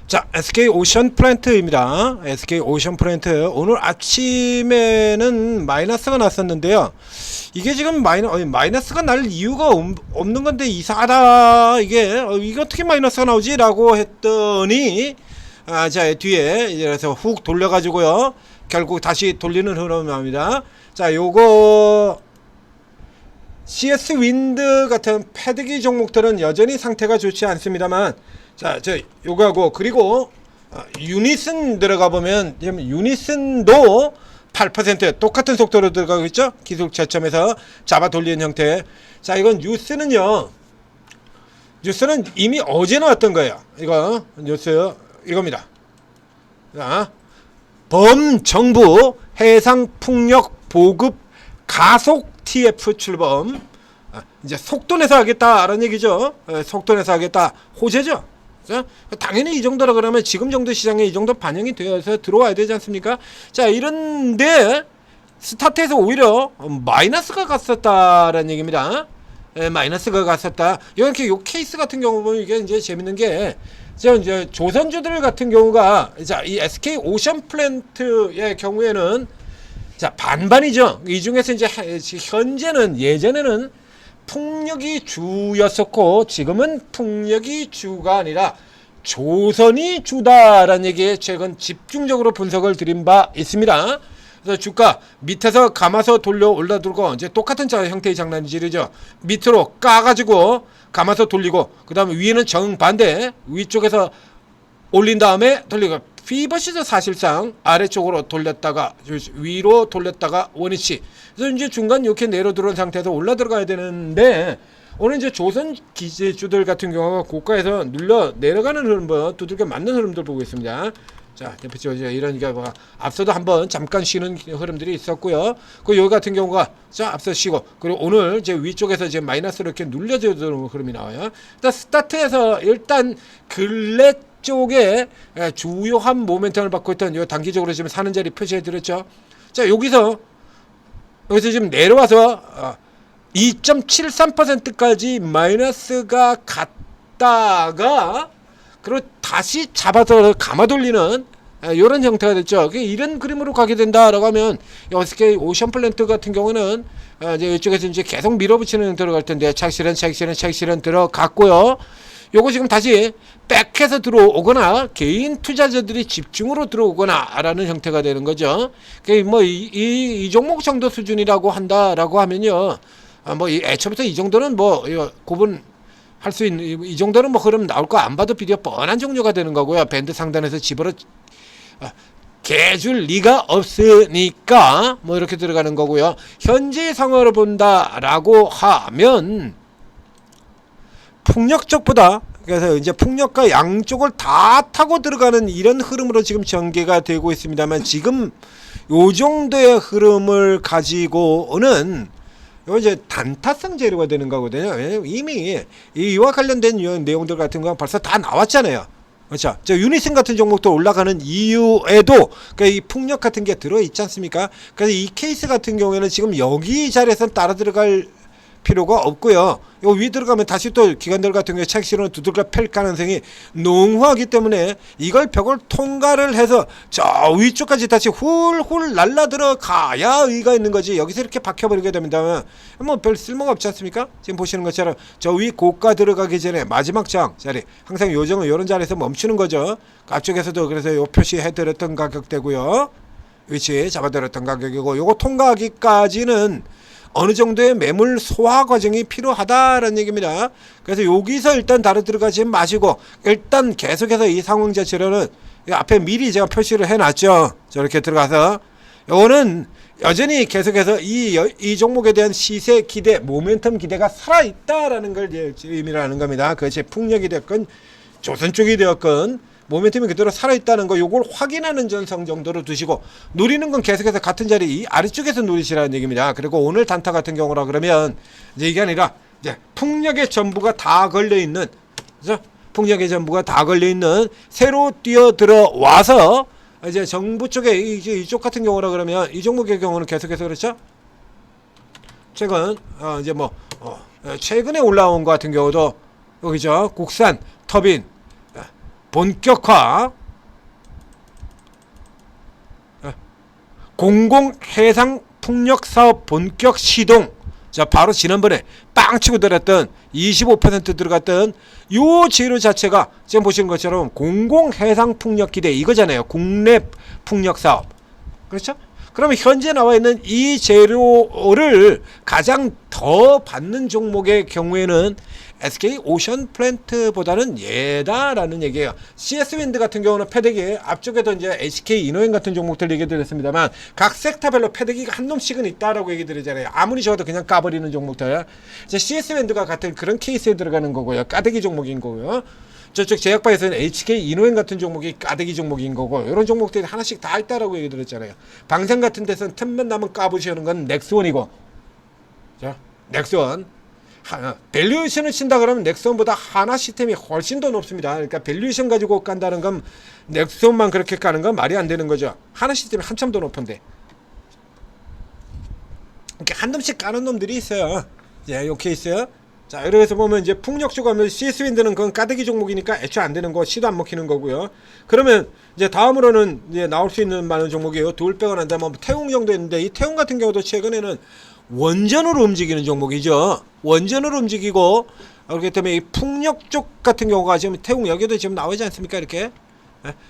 자, SK 오션 플랜트입니다. SK 오션 플랜트 오늘 아침에는 마이너스가 났었는데요. 이게 지금 마이너스가 날 이유가 없는 건데 이상하다. 이게 어떻게 마이너스가 나오지? 라고 했더니 자, 뒤에 이래서 훅 돌려가지고요. 결국 다시 돌리는 흐름이 나옵니다. 자, 요거 CS 윈드 같은 패드기 종목들은 여전히 상태가 좋지 않습니다만, 자, 요거하고 그리고 유닛은 들어가 보면 유닛은도 8% 똑같은 속도로 들어가고 있죠. 기술 저점에서 잡아 돌리는 형태. 자, 이건 뉴스는요. 뉴스는 이미 어제 나왔던 거예요. 이거 뉴스 이겁니다. 자, 범정부 해상 풍력 보급 가속 TF 출범. 이제 속도 내서 하겠다라는 얘기죠. 속도 내서 하겠다. 호재죠. 당연히 이 정도라 그러면 지금 정도 시장에 이 정도 반영이 되어서 들어와야 되지 않습니까? 자, 이런데 스타트에서 오히려 마이너스가 갔었다라는 얘기입니다. 마이너스가 갔었다. 이렇게 요 케이스 같은 경우 보면 이게 이제 재밌는 게, 이제 조선주들 같은 경우가, 자, 이 SK 오션 플랜트의 경우에는 자, 반반이죠. 이 중에서 이제 현재는, 예전에는 풍력이 주였었고 지금은 풍력이 주가 아니라 조선이 주다라는 얘기에 최근 집중적으로 분석을 드린 바 있습니다. 그래서 주가 밑에서 감아서 돌려 올라들고 이제 똑같은 형태의 장난질이죠. 밑으로 까가지고 감아서 돌리고, 그 다음에 위에는 정반대 위쪽에서 올린 다음에 돌리고, 피버시도 사실상 아래쪽으로 돌렸다가 위로 돌렸다가 원위치. 그래서 이제 중간 이렇게 내려 들어온 상태에서 올라 들어가야 되는데, 오늘 이제 조선 기재주들 같은 경우가 고가에서 눌러 내려가는 흐름, 두들겨 맞는 흐름들 보고 있습니다. 자, 대표적으로 이런 게 앞서도 한번 잠깐 쉬는 흐름들이 있었고요. 그 여기 같은 경우가 자, 앞서 쉬고, 그리고 오늘 이제 위쪽에서 이제 마이너스로 이렇게 눌려주는 흐름이 나와요. 일단 스타트에서 일단 근래 쪽에 주요한 모멘텀을 받고 있던 요 단기적으로 지금 사는 자리 표시해 드렸죠. 자, 여기서 지금 내려와서 2.73%까지 마이너스가 갔다가 그리고 다시 잡아서 감아 돌리는 이런 형태가 됐죠. 이런 그림으로 가게 된다라고 하면 SK 오션 플랜트 같은 경우는 이제 이쪽에서 이제 계속 밀어붙이는 형태로 갈 텐데, 차익실현 들어갔고요. 요거 지금 다시 백해서 들어오거나 개인 투자자들이 집중으로 들어오거나 라는 형태가 되는 거죠. 뭐 이 종목 정도 수준이라고 한다라고 하면요, 뭐 애초부터 이 정도는 뭐 구분 할 수 있는, 이 정도는 뭐 흐름 나올 거 안 봐도 비디오 뻔한 종류가 되는 거고요. 밴드 상단에서 집어로 개줄 리가 없으니까 뭐 이렇게 들어가는 거고요. 현재 상황으로 본다라고 하면 풍력 쪽보다, 그래서 이제 풍력과 양쪽을 다 타고 들어가는 이런 흐름으로 지금 전개가 되고 있습니다만, 지금 요 정도의 흐름을 가지고는 요 이제 단타성 재료가 되는 거거든요. 왜냐면 이미 이와 관련된 내용들 같은 건 벌써 다 나왔잖아요. 그렇죠. 저 유니슨 같은 종목도 올라가는 이유에도 그러니까 이 풍력 같은 게 들어 있지 않습니까? 그래서 이 케이스 같은 경우에는 지금 여기 자리에서는 따라 들어갈 필요가 없고요. 요 위 들어가면 다시 또 기관들 같은 경우에 차익실현을 두들겨 팰 가능성이 농후하기 때문에 이걸 벽을 통과를 해서 저 위쪽까지 다시 훌훌 날라 들어가야 의의가 있는 거지. 여기서 이렇게 박혀버리게 됩니다. 뭐 별 쓸모가 없지 않습니까? 지금 보시는 것처럼 저 위 고가 들어가기 전에 마지막 저항 자리, 항상 요정은 요런 자리에서 멈추는 거죠. 앞쪽에서도 그래서 요 표시해드렸던 가격대고요. 위치 잡아드렸던 가격이고, 요거 통과하기까지는 어느 정도의 매물 소화 과정이 필요하다라는 얘기입니다. 그래서 여기서 일단 다른 들어가지 마시고, 일단 계속해서 이 상황 자체로는 앞에 미리 제가 표시를 해놨죠. 저렇게 들어가서 요거는 여전히 계속해서 이 종목에 대한 시세 기대, 모멘텀 기대가 살아있다라는 걸 의미를 하는 겁니다. 그것이 풍력이 됐건 조선 쪽이 되었건 모멘텀이 그대로 살아있다는 거, 요걸 확인하는 전성 정도로 두시고, 누리는 건 계속해서 같은 자리 이 아래쪽에서 누리시라는 얘기입니다. 그리고 오늘 단타 같은 경우라 그러면 이제 이게 아니라 이제 풍력의 전부가 다 걸려있는, 그죠? 풍력의 전부가 다 걸려있는 새로 뛰어 들어와서 이제 정부 쪽에 이쪽 같은 경우라 그러면 이 종목의 경우는 계속해서 그렇죠? 최근 이제 뭐 최근에 올라온 것 같은 경우도 여기죠. 국산 터빈 본격화, 공공해상풍력사업 본격 시동. 자, 바로 지난번에 빵 치고 들었던 25% 들어갔던 요 재료 자체가 지금 보시는 것처럼 공공해상풍력기대 이거잖아요. 국내 풍력사업. 그렇죠? 그러면 현재 나와 있는 이 재료를 가장 더 받는 종목의 경우에는 SK 오션 플랜트보다는 예다라는 얘기예요. CS 윈드 같은 경우는 패대기 앞쪽에도 이제 HK 이노행 같은 종목들 얘기 드렸습니다만 각 섹터별로 패대기가 한 놈씩은 있다라고 얘기 드리잖아요. 아무리 적어도 그냥 까버리는 종목들. 이제 CS 윈드가 같은 그런 케이스에 들어가는 거고요. 까대기 종목인 거고요. 저쪽 제약바에서는 HK 이노행 같은 종목이 까대기 종목인 거고 이런 종목들이 하나씩 다 있다라고 얘기 드렸잖아요. 방생 같은 데서는 틈만 나면 까부시는 건 넥스원이고, 자, 넥스원. 밸류에이션을 친다 그러면 넥슨보다 하나 시스템이 훨씬 더 높습니다. 그러니까 밸류에이션 가지고 깐다는 건 넥슨만 그렇게 까는 건 말이 안 되는 거죠. 하나 시스템이 한참 더 높은데. 이렇게 한 놈씩 까는 놈들이 있어요. 예, 요 케이스. 자, 이렇게 보면 이제 풍력 쪽 하면 CS 윈드는 그건 까대기 종목이니까 애초에 안 되는 거, 시도 안 먹히는 거고요. 그러면 이제 다음으로는 이제 나올 수 있는 많은 종목이에요. 둘 빼고 난 다음에 태웅 정도 있는데 이 태웅 같은 경우도 최근에는 원전으로 움직이는 종목이죠. 원전으로 움직이고 그렇기 때문에 이 풍력 쪽 같은 경우가 지금 태웅 여기도 지금 나오지 않습니까? 이렇게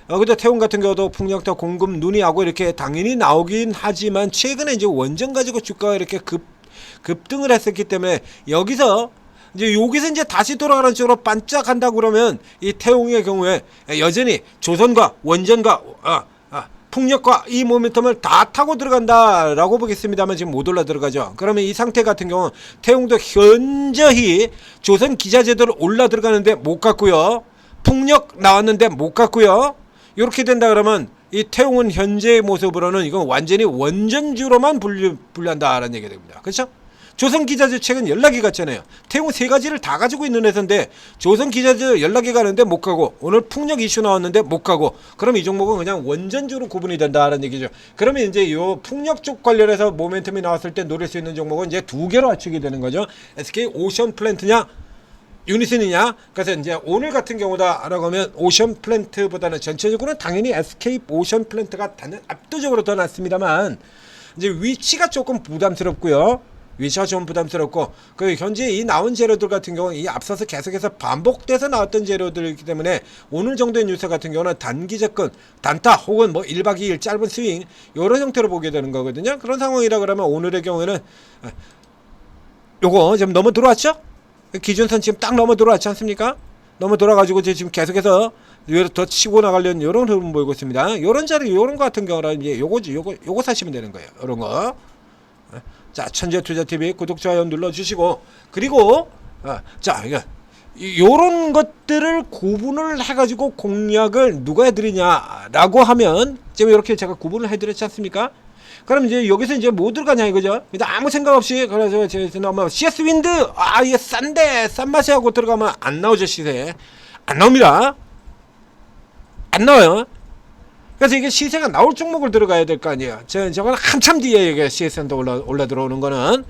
여기도 태웅 같은 경우도 풍력도 공급 눈이하고 이렇게 당연히 나오긴 하지만 최근에 이제 원전 가지고 주가가 이렇게 급등을 했었기 때문에 여기서 이제 다시 돌아가는 쪽으로 반짝한다고 그러면 이 태웅의 경우에 여전히 조선과 원전과 풍력과 이 모멘텀을 다 타고 들어간다라고 보겠습니다만 지금 못 올라 들어가죠. 그러면 이 상태 같은 경우는 태웅도 현저히 조선 기자재들 올라 들어가는데 못 갔고요. 풍력 나왔는데 못 갔고요. 이렇게 된다 그러면 이 태웅은 현재의 모습으로는 이건 완전히 원전주로만 분류한다라는 얘기가 됩니다. 그렇죠? 조선 기자재 최근 연락이 갔잖아요. 태웅 세 가지를 다 가지고 있는 회사인데 조선 기자재 연락이 가는데 못 가고 오늘 풍력 이슈 나왔는데 못 가고 그럼 이 종목은 그냥 원전주로 구분이 된다라는 얘기죠. 그러면 이제 요 풍력 쪽 관련해서 모멘텀이 나왔을 때 노릴 수 있는 종목은 이제 두 개로 맞추게 되는 거죠. SK 오션 플랜트냐 유니슨이냐. 그래서 이제 오늘 같은 경우다라고 하면 오션 플랜트보다는 전체적으로는 당연히 SK 오션 플랜트가 압도적으로 더 낫습니다만 이제 위치가 조금 부담스럽고요. 위치가 좀 부담스럽고 그 현재 이 나온 재료들 같은 경우는 이 앞서서 계속해서 반복돼서 나왔던 재료들이기 때문에 오늘 정도의 뉴스 같은 경우는 단기 접근, 단타 혹은 뭐 1박 2일 짧은 스윙 이런 형태로 보게 되는 거거든요. 그런 상황이라 그러면 오늘의 경우에는 요거 지금 넘어 들어왔죠? 기준선 지금 딱 넘어 들어왔지 않습니까? 넘어 들어가지고 지금 계속해서 더 치고 나가려는 이런 흐름 보이고 있습니다. 이런 자리 이런 거 같은 경우는 이제 요거 사시면 되는 거예요. 이런 거. 자, 천재투자TV 구독, 좋아요 눌러주시고 그리고 자, 요런 것들을 구분을 해가지고 공략을 누가 해드리냐라고 하면 지금 이렇게 제가 구분을 해드렸지 않습니까? 그럼 이제 여기서 이제 뭐 들어가냐 이거죠. 아무 생각 없이 그래서 제가 CS 윈드 이게 싼데 싼 맛에 하고 들어가면 안 나오죠. 시세 안 나옵니다. 안 나와요. 그래서 이게 시세가 나올 종목을 들어가야 될 거 아니에요. 저건 한참 뒤에 이게 CSN도 올라 들어오는 거는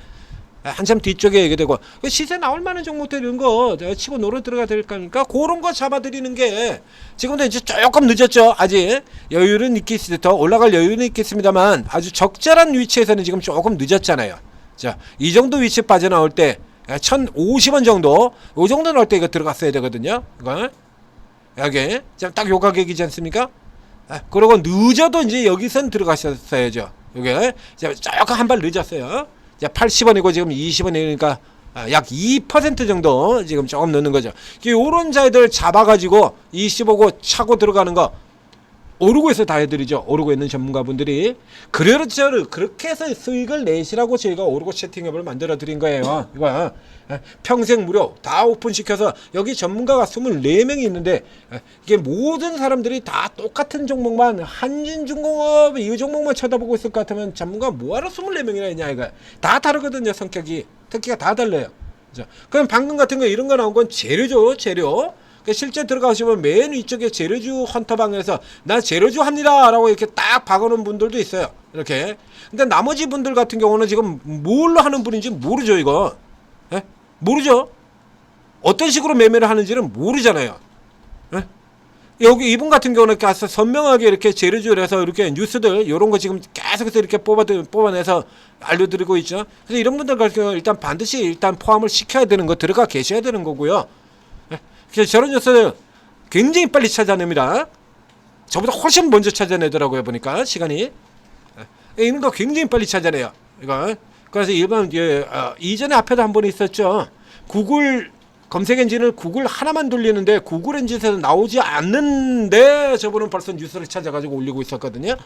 한참 뒤쪽에 얘기 되고 시세 나올 만한 종목들 이런 거 치고 노려 들어가야 될 거니까 그런 거 잡아드리는 게 지금도 이제 조금 늦었죠. 아직 여유는 있겠습니다. 더 올라갈 여유는 있겠습니다만 아주 적절한 위치에서는 지금 조금 늦었잖아요. 자, 이 정도 위치 빠져나올 때 1,050원 정도 요 정도 나올 때 이거 들어갔어야 되거든요. 이거 여기 지금 딱 요 가격이지 않습니까? 그러고 늦어도 이제 여기선 들어가셨어야죠. 요게 조금 한 발 늦었어요. 80원이고 지금 20원이니까 약 2% 정도 지금 조금 넣는 거죠. 요런 자들 잡아가지고 25고 차고 들어가는 거 오르고 해서 다 해드리죠. 오르고 있는 전문가분들이 그렇죠. 그렇게 해서 수익을 내시라고 저희가 오르고 채팅앱을 만들어 드린 거예요. 이거 평생 무료 다 오픈시켜서 여기 전문가가 24명이 있는데 이게 모든 사람들이 다 똑같은 종목만 한진중공업 이 종목만 쳐다보고 있을 것 같으면 전문가 뭐하러 24명이나 있냐 이거. 다 다르거든요. 성격이 특기가 다 달라요. 그렇죠? 그럼 방금 같은 거 이런 거 나온 건 재료죠. 재료. 실제 들어가시면 맨 위쪽에 재료주 헌터방에서 나 재료주 합니다 라고 이렇게 딱 박아놓은 분들도 있어요. 이렇게. 근데 나머지 분들 같은 경우는 지금 뭘로 하는 분인지 모르죠. 이거 모르죠. 어떤 식으로 매매를 하는지는 모르잖아요. 여기 이분 같은 경우는 가서 선명하게 이렇게 재료주를 해서 이렇게 뉴스들 이런 거 지금 계속해서 이렇게 뽑아내서 알려드리고 있죠. 그래서 이런 분들 같은 경우 일단 반드시 일단 포함을 시켜야 되는 거 들어가 계셔야 되는 거고요. 그래서 저런 뉴스들 굉장히 빨리 찾아냅니다. 저보다 훨씬 먼저 찾아내더라고요. 보니까 시간이 이런 거 굉장히 빨리 찾아내요. 이거 그래서 일반 이전에 앞에도 한 번 있었죠. 구글 검색 엔진을 구글 하나만 돌리는데 구글 엔진에서 나오지 않는데 저분은 벌써 뉴스를 찾아가지고 올리고 있었거든요.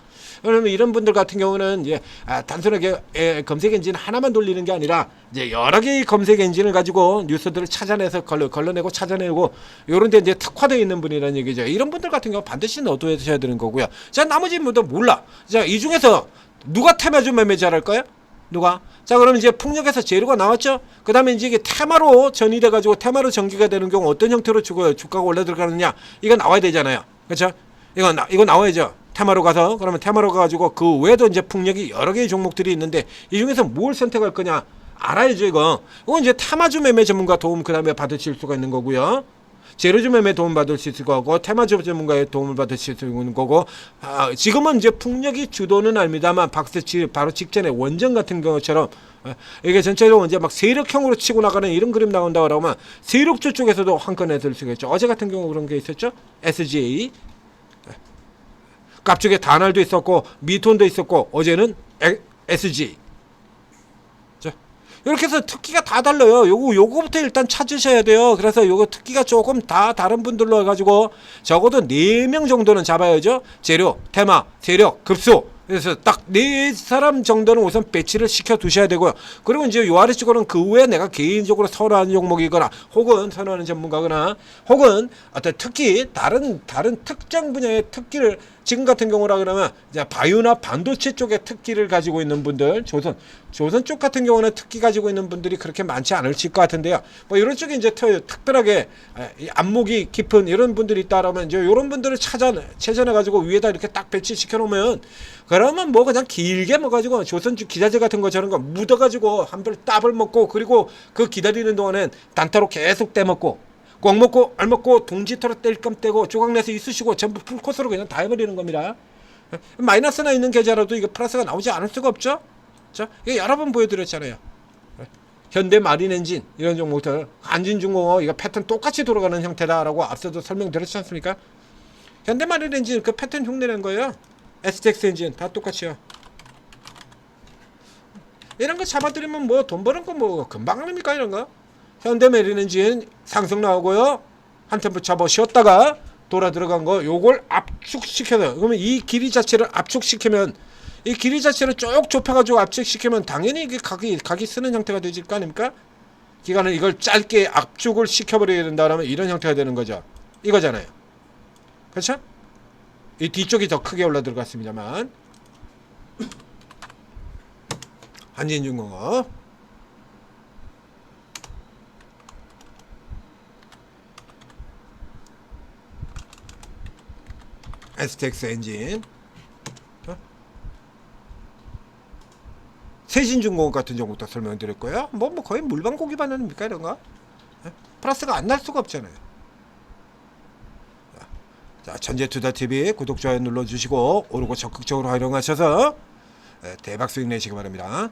그러면 이런 분들 같은 경우는 이제 단순하게 검색 엔진 하나만 돌리는 게 아니라 이제 여러 개의 검색 엔진을 가지고 뉴스들을 찾아내서 걸러내고 찾아내고 요런데 이제 특화되어 있는 분이라는 얘기죠. 이런 분들 같은 경우 반드시 넣어두셔야 되는 거고요. 자, 나머지 분들 몰라. 자, 이 중에서 누가 테마주 매매 잘할까요? 누가? 자, 그러면 이제 풍력에서 재료가 나왔죠? 그 다음에 이제 이게 테마로 전이돼가지고 테마로 전기가 되는 경우 어떤 형태로 주가가 올라 들어가느냐? 이거 나와야 되잖아요. 그렇죠? 이거 나와야죠. 테마로 가서. 그러면 테마로 가가지고 그 외에도 이제 풍력이 여러 개의 종목들이 있는데 이 중에서 뭘 선택할 거냐? 알아야죠, 이거. 이건 이제 테마주 매매 전문가 도움 그 다음에 받으실 수가 있는 거고요. 재료주 매매 도움 받을 수 있을 거고 테마주 전문가의 도움을 받을 수 있는 거고 지금은 이제 풍력이 주도는 압니다만 박스치 바로 직전에 원전 같은 경우처럼 이게 전체적으로 이제 막 세력형으로 치고 나가는 이런 그림 나온다고 하면 세력주 쪽에서도 한 건 해줄 수가 있죠. 어제 같은 경우 그런 게 있었죠. SGA 값쪽에 다날도 있었고 미톤도 있었고 어제는 SG. 이렇게 해서 특기가 다 달라요. 요거부터 일단 찾으셔야 돼요. 그래서 요거 특기가 조금 다 다른 분들로 해가지고 적어도 4명 정도는 잡아야죠. 재료, 테마, 세력, 급수. 그래서 딱 4사람 정도는 우선 배치를 시켜 두셔야 되고요. 그리고 이제 요 아래쪽으로는 그 외에 내가 개인적으로 선호하는 종목이거나 혹은 선호하는 전문가거나 혹은 어떤 특기 다른 특정 분야의 특기를 지금 같은 경우라 그러면 이제 바이오나 반도체 쪽의 특기를 가지고 있는 분들 조선 쪽 같은 경우는 특기 가지고 있는 분들이 그렇게 많지 않으실 것 같은데요. 뭐 이런 쪽에 이제 특별하게 안목이 깊은 이런 분들이 있다라면 이제 이런 분들을 찾아내 가지고 위에다 이렇게 딱 배치시켜 놓으면 그러면 뭐 그냥 길게 먹어가지고 조선주 기자재 같은 것처럼 거 묻어가지고 한별 따블 먹고 그리고 그 기다리는 동안엔 단타로 계속 떼먹고 꽉 먹고 알 먹고 동지터로 뗄감 떼고 조각내서 있으시고 전부 풀코스로 그냥 다 해버리는 겁니다. 마이너스나 있는 계좌라도 이거 플러스가 나오지 않을 수가 없죠. 자, 이거 여러 번 보여드렸잖아요. 현대 마린엔진 이런 종목들 한진중공업 이거 패턴 똑같이 돌아가는 형태다라고 앞서도 설명드렸지 않습니까? 현대 마린엔진 그 패턴 흉내낸 거예요. STX 엔진 다 똑같이요. 이런 거 잡아드리면 뭐 돈 버는 거 뭐 금방 합니까 이런 거? 현대 메린엔진 상승 나오고요. 한 템포 잡아 쉬었다가 돌아 들어간 거 요걸 압축시켜서 그러면 이 길이 자체를 압축시키면 이 길이 자체를 쭉 좁혀가지고 압축시키면 당연히 이게 각이 쓰는 형태가 되질 거 아닙니까? 기간은 이걸 짧게 압축을 시켜버려야 된다면 이런 형태가 되는 거죠. 이거잖아요. 그렇죠? 이 뒤쪽이 더 크게 올라 들어갔습니다만 한진중공업 STX 엔진 세진중공업 같은 종목도 설명드렸고요. 뭐 거의 물방고기 반응입니까 이런 거? 플러스가 안 날 수가 없잖아요. 자, 전재투자TV 구독, 좋아요 눌러주시고 오르고 적극적으로 활용하셔서 대박 수익 내시기 바랍니다.